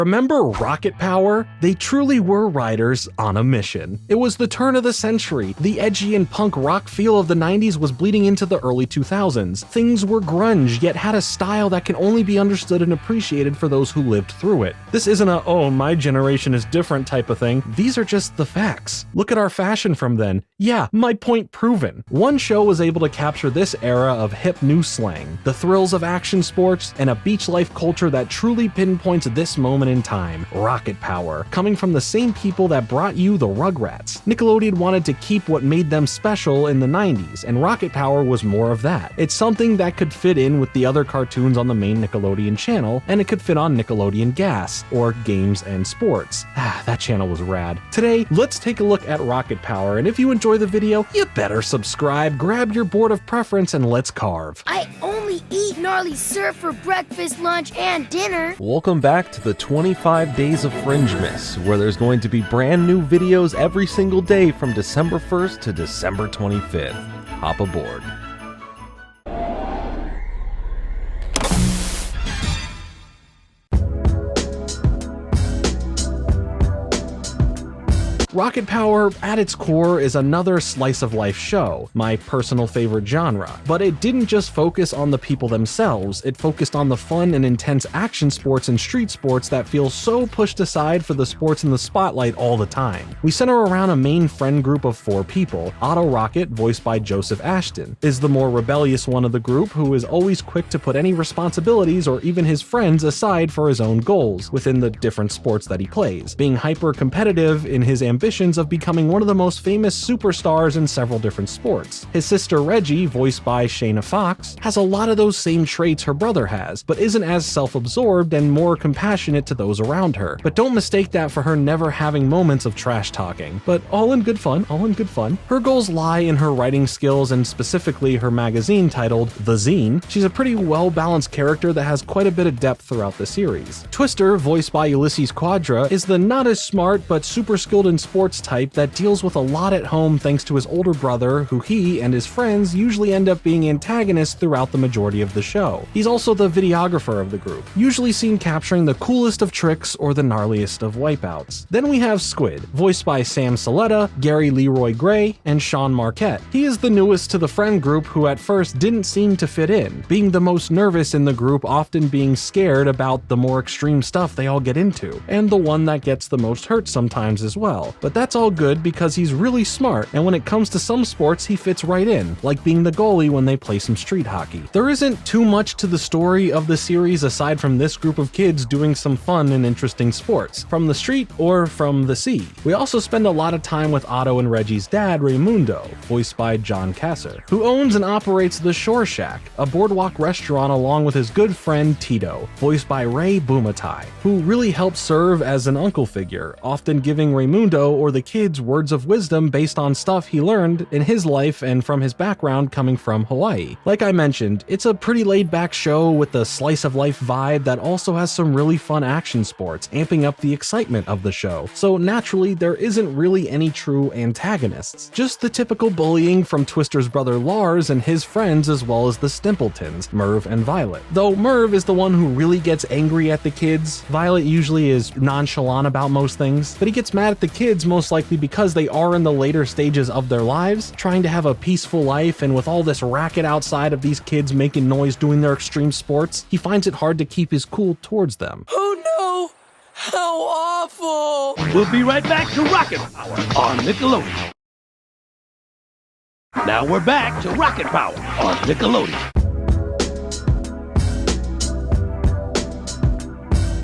Remember Rocket Power? They truly were riders on a mission. It was the turn of the century. The edgy and punk rock feel of the 90s was bleeding into the early 2000s. Things were grunge, yet had a style that can only be understood and appreciated for those who lived through it. This isn't a, oh, my generation is different type of thing. These are just the facts. Look at our fashion from then. Yeah, my point proven. One show was able to capture this era of hip new slang, the thrills of action sports, and a beach life culture that truly pinpoints this moment in time. Rocket Power, coming from the same people that brought you the Rugrats. Nickelodeon wanted to keep what made them special in the 90s, and Rocket Power was more of that. It's something that could fit in with the other cartoons on the main Nickelodeon channel, and it could fit on Nickelodeon Gas, or Games and Sports. That channel was rad. Today, let's take a look at Rocket Power, and if you enjoy the video, you better subscribe, grab your board of preference, and let's carve. I only eat gnarly surf for breakfast, lunch, and dinner. Welcome back to the 25 Days of Fringemas, where there's going to be brand new videos every single day from December 1st to December 25th. Hop aboard. Rocket Power, at its core, is another slice of life show, my personal favorite genre. But it didn't just focus on the people themselves, it focused on the fun and intense action sports and street sports that feel so pushed aside for the sports in the spotlight all the time. We center around a main friend group of 4 people. Otto Rocket, voiced by Joseph Ashton, is the more rebellious one of the group who is always quick to put any responsibilities or even his friends aside for his own goals within the different sports that he plays, being hyper-competitive in his ambitions of becoming one of the most famous superstars in several different sports. His sister Reggie, voiced by Shayna Fox, has a lot of those same traits her brother has, but isn't as self-absorbed and more compassionate to those around her. But don't mistake that for her never having moments of trash talking. But all in good fun, all in good fun. Her goals lie in her writing skills and specifically her magazine titled The Zine. She's a pretty well-balanced character that has quite a bit of depth throughout the series. Twister, voiced by Ulysses Quadra, is the not as smart but super skilled in sports type that deals with a lot at home thanks to his older brother, who he and his friends usually end up being antagonists throughout the majority of the show. He's also the videographer of the group, usually seen capturing the coolest of tricks or the gnarliest of wipeouts. Then we have Squid, voiced by Sam Saletta, Gary Leroy Gray, and Sean Marquette. He is the newest to the friend group who at first didn't seem to fit in, being the most nervous in the group, often being scared about the more extreme stuff they all get into, and the one that gets the most hurt sometimes as well. But that's all good because he's really smart, and when it comes to some sports he fits right in, like being the goalie when they play some street hockey. There isn't too much to the story of the series aside from this group of kids doing some fun and interesting sports, from the street or from the sea. We also spend a lot of time with Otto and Reggie's dad, Raymundo, voiced by John Kasser, who owns and operates the Shore Shack, a boardwalk restaurant, along with his good friend Tito, voiced by Ray Bumatai, who really helps serve as an uncle figure, often giving Raymundo or the kids words of wisdom based on stuff he learned in his life and from his background coming from Hawaii. Like I mentioned, it's a pretty laid-back show with a slice-of-life vibe that also has some really fun action sports, amping up the excitement of the show. So naturally, there isn't really any true antagonists, just the typical bullying from Twister's brother Lars and his friends, as well as the Stimpletons, Merv and Violet. Though Merv is the one who really gets angry at the kids, Violet usually is nonchalant about most things, but he gets mad at the kids most likely because they are in the later stages of their lives, trying to have a peaceful life, and with all this racket outside of these kids making noise doing their extreme sports, he finds it hard to keep his cool towards them. Oh no! How awful! We'll be right back to Rocket Power on Nickelodeon. Now we're back to Rocket Power on Nickelodeon.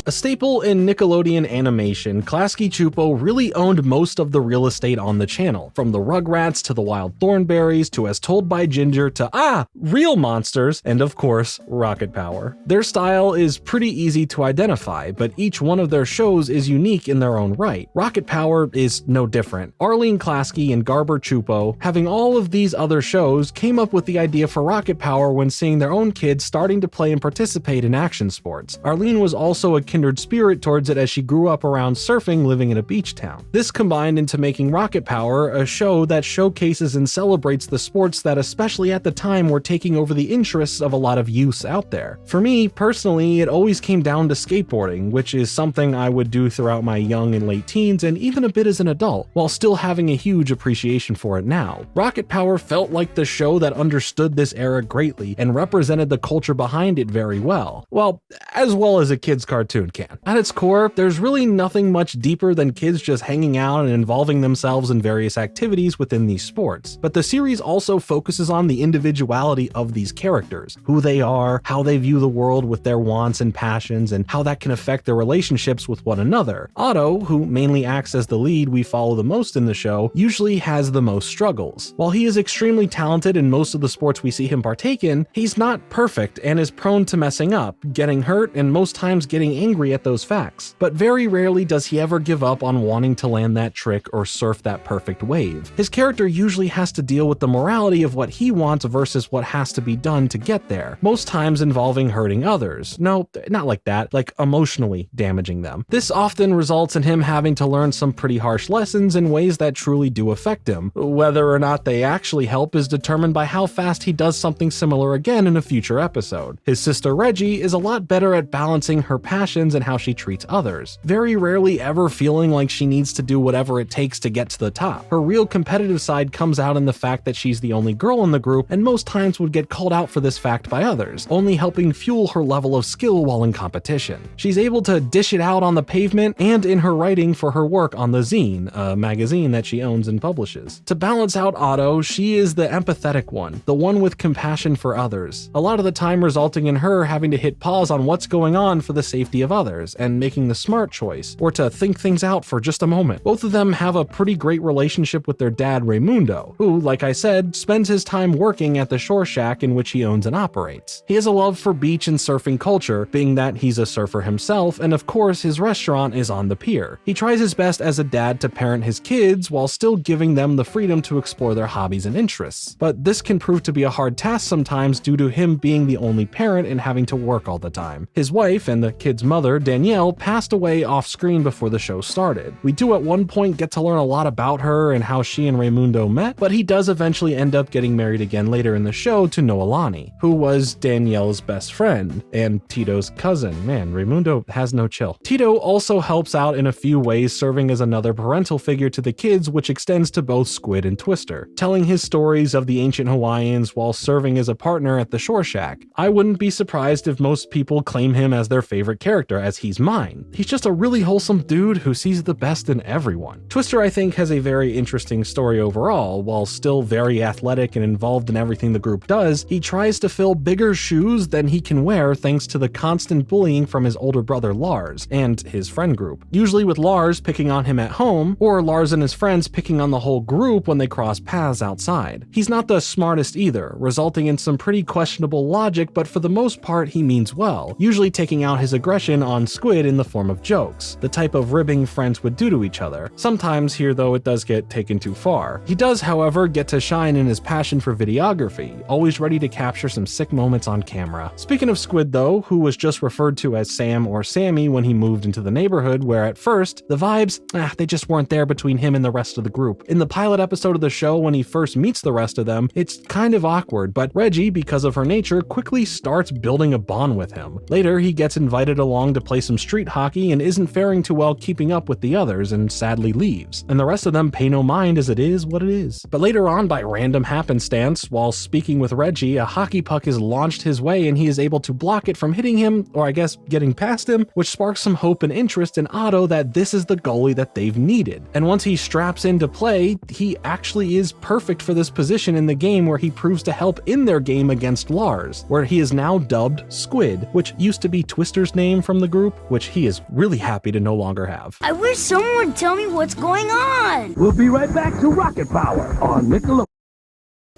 A staple in Nickelodeon animation, Klasky Csupo really owned most of the real estate on the channel, from the Rugrats to the Wild Thornberrys to As Told by Ginger to real monsters, and of course, Rocket Power. Their style is pretty easy to identify, but each one of their shows is unique in their own right. Rocket Power is no different. Arlene Klasky and Garber Csupo, having all of these other shows, came up with the idea for Rocket Power when seeing their own kids starting to play and participate in action sports. Arlene was also a kindred spirit towards it as she grew up around surfing living in a beach town. This combined into making Rocket Power a show that showcases and celebrates the sports that especially at the time were taking over the interests of a lot of youths out there. For me, personally, it always came down to skateboarding, which is something I would do throughout my young and late teens and even a bit as an adult, while still having a huge appreciation for it now. Rocket Power felt like the show that understood this era greatly and represented the culture behind it very well. Well as a kid's cartoon can. At its core, there's really nothing much deeper than kids just hanging out and involving themselves in various activities within these sports. But the series also focuses on the individuality of these characters, who they are, how they view the world with their wants and passions, and how that can affect their relationships with one another. Otto, who mainly acts as the lead we follow the most in the show, usually has the most struggles. While he is extremely talented in most of the sports we see him partake in, he's not perfect and is prone to messing up, getting hurt, and most times getting angry at those facts. But very rarely does he ever give up on wanting to land that trick or surf that perfect wave. His character usually has to deal with the morality of what he wants versus what has to be done to get there, most times involving hurting others. No, not like that, like emotionally damaging them. This often results in him having to learn some pretty harsh lessons in ways that truly do affect him. Whether or not they actually help is determined by how fast he does something similar again in a future episode. His sister Reggie is a lot better at balancing her passions and how she treats others, very rarely ever feeling like she needs to do whatever it takes to get to the top. Her real competitive side comes out in the fact that she's the only girl in the group and most times would get called out for this fact by others, only helping fuel her level of skill while in competition. She's able to dish it out on the pavement and in her writing for her work on The Zine, a magazine that she owns and publishes. To balance out Otto, she is the empathetic one, the one with compassion for others, a lot of the time resulting in her having to hit pause on what's going on for the safety of others and making the smart choice, or to think things out for just a moment. Both of them have a pretty great relationship with their dad Raymundo, who, like I said, spends his time working at the shore shack in which he owns and operates. He has a love for beach and surfing culture, being that he's a surfer himself, and of course his restaurant is on the pier. He tries his best as a dad to parent his kids while still giving them the freedom to explore their hobbies and interests. But this can prove to be a hard task sometimes due to him being the only parent and having to work all the time. His wife and the kid's mother, Danielle, passed away off screen before the show started. We do at one point get to learn a lot about her and how she and Raymundo met, but he does eventually end up getting married again later in the show to Noelani, who was Danielle's best friend and Tito's cousin. Man, Raymundo has no chill. Tito also helps out in a few ways, serving as another parental figure to the kids, which extends to both Squid and Twister, telling his stories of the ancient Hawaiians while serving as a partner at the shore shack. I wouldn't be surprised if most people claim him as their favorite character, as he's mine. He's just a really wholesome dude who sees the best in everyone. Twister, I think, has a very interesting story overall. While still very athletic and involved in everything the group does, he tries to fill bigger shoes than he can wear thanks to the constant bullying from his older brother Lars and his friend group, usually with Lars picking on him at home, or Lars and his friends picking on the whole group when they cross paths outside. He's not the smartest either, resulting in some pretty questionable logic, but for the most part he means well, usually taking out his aggression on Squid in the form of jokes, the type of ribbing friends would do to each other. Sometimes here though it does get taken too far. He does, however, get to shine in his passion for videography, always ready to capture some sick moments on camera. Speaking of Squid though, who was just referred to as Sam or Sammy when he moved into the neighborhood, where at first, the vibes, they just weren't there between him and the rest of the group. In the pilot episode of the show, when he first meets the rest of them, it's kind of awkward, but Reggie, because of her nature, quickly starts building a bond with him. Later, he gets invited along to play some street hockey and isn't faring too well keeping up with the others and sadly leaves. And the rest of them pay no mind as it is what it is. But later on, by random happenstance, while speaking with Reggie, a hockey puck is launched his way and he is able to block it from hitting him, or I guess getting past him, which sparks some hope and interest in Otto that this is the goalie that they've needed. And once he straps into play, he actually is perfect for this position in the game, where he proves to help in their game against Lars, where he is now dubbed Squid, which used to be Twister's name from the group, which he is really happy to no longer have. I wish someone would tell me what's going on. We'll be right back to Rocket Power on Nickelodeon.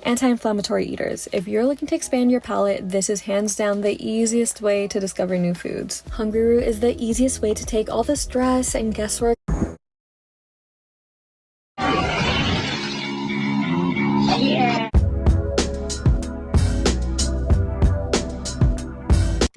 Anti-inflammatory eaters. If you're looking to expand your palate, this is hands down the easiest way to discover new foods. Hungryroot is the easiest way to take all the stress and guesswork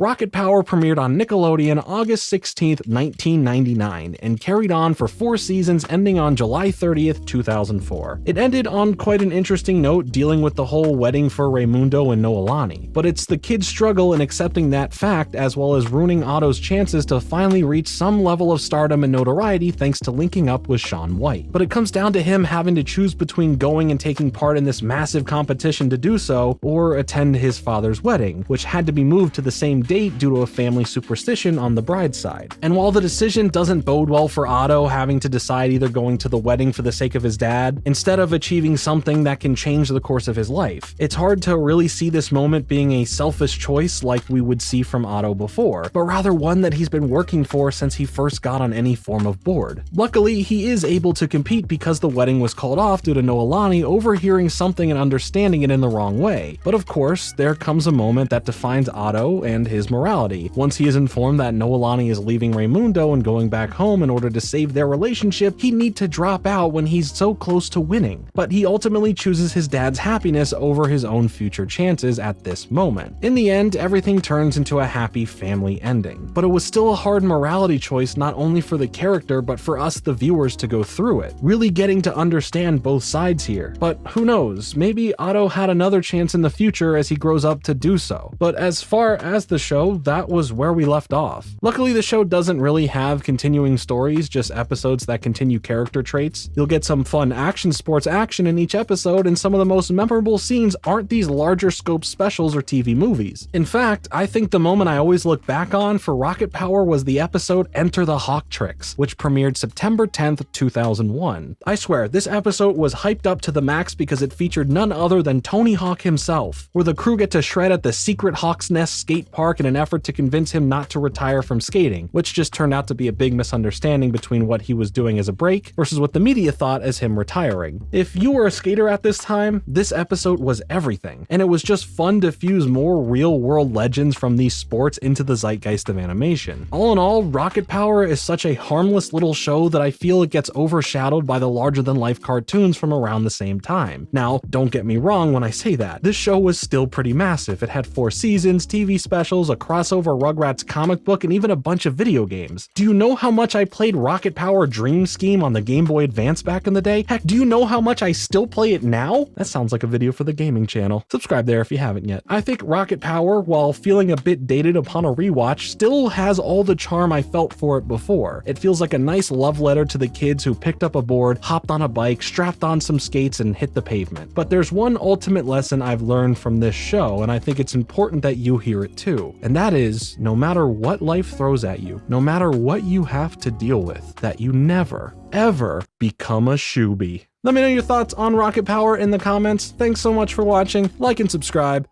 Rocket Power premiered on Nickelodeon August 16th, 1999, and carried on for 4 seasons ending on July 30th, 2004. It ended on quite an interesting note dealing with the whole wedding for Raymundo and Noelani, but it's the kid's struggle in accepting that fact as well as ruining Otto's chances to finally reach some level of stardom and notoriety thanks to linking up with Shaun White. But it comes down to him having to choose between going and taking part in this massive competition to do so, or attend his father's wedding, which had to be moved to the same date due to a family superstition on the bride's side. And while the decision doesn't bode well for Otto having to decide either going to the wedding for the sake of his dad, instead of achieving something that can change the course of his life, it's hard to really see this moment being a selfish choice like we would see from Otto before, but rather one that he's been working for since he first got on any form of board. Luckily, he is able to compete because the wedding was called off due to Noelani overhearing something and understanding it in the wrong way. But of course, there comes a moment that defines Otto and his morality. Once he is informed that Noelani is leaving Raymundo and going back home in order to save their relationship, he'd need to drop out when he's so close to winning. But he ultimately chooses his dad's happiness over his own future chances at this moment. In the end, everything turns into a happy family ending. But it was still a hard morality choice not only for the character but for us the viewers to go through it, really getting to understand both sides here. But who knows, maybe Otto had another chance in the future as he grows up to do so. But as far as the show, that was where we left off. Luckily, the show doesn't really have continuing stories, just episodes that continue character traits. You'll get some fun action sports action in each episode, and some of the most memorable scenes aren't these larger scope specials or TV movies. In fact, I think the moment I always look back on for Rocket Power was the episode Enter the Hawk Tricks, which premiered September 10th, 2001. I swear, this episode was hyped up to the max because it featured none other than Tony Hawk himself, where the crew get to shred at the secret Hawk's Nest skate park in an effort to convince him not to retire from skating, which just turned out to be a big misunderstanding between what he was doing as a break versus what the media thought as him retiring. If you were a skater at this time, this episode was everything, and it was just fun to fuse more real-world legends from these sports into the zeitgeist of animation. All in all, Rocket Power is such a harmless little show that I feel it gets overshadowed by the larger-than-life cartoons from around the same time. Now, don't get me wrong when I say that. This show was still pretty massive. It had 4 seasons, TV specials, a crossover Rugrats comic book, and even a bunch of video games. Do you know how much I played Rocket Power Dream Scheme on the Game Boy Advance back in the day? Heck, do you know how much I still play it now? That sounds like a video for the gaming channel. Subscribe there if you haven't yet. I think Rocket Power, while feeling a bit dated upon a rewatch, still has all the charm I felt for it before. It feels like a nice love letter to the kids who picked up a board, hopped on a bike, strapped on some skates, and hit the pavement. But there's one ultimate lesson I've learned from this show, and I think it's important that you hear it too. And that is, no matter what life throws at you, no matter what you have to deal with, that you never, ever become a shoebie. Let me know your thoughts on Rocket Power in the comments. Thanks so much for watching. Like and subscribe.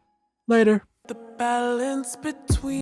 Later. The balance between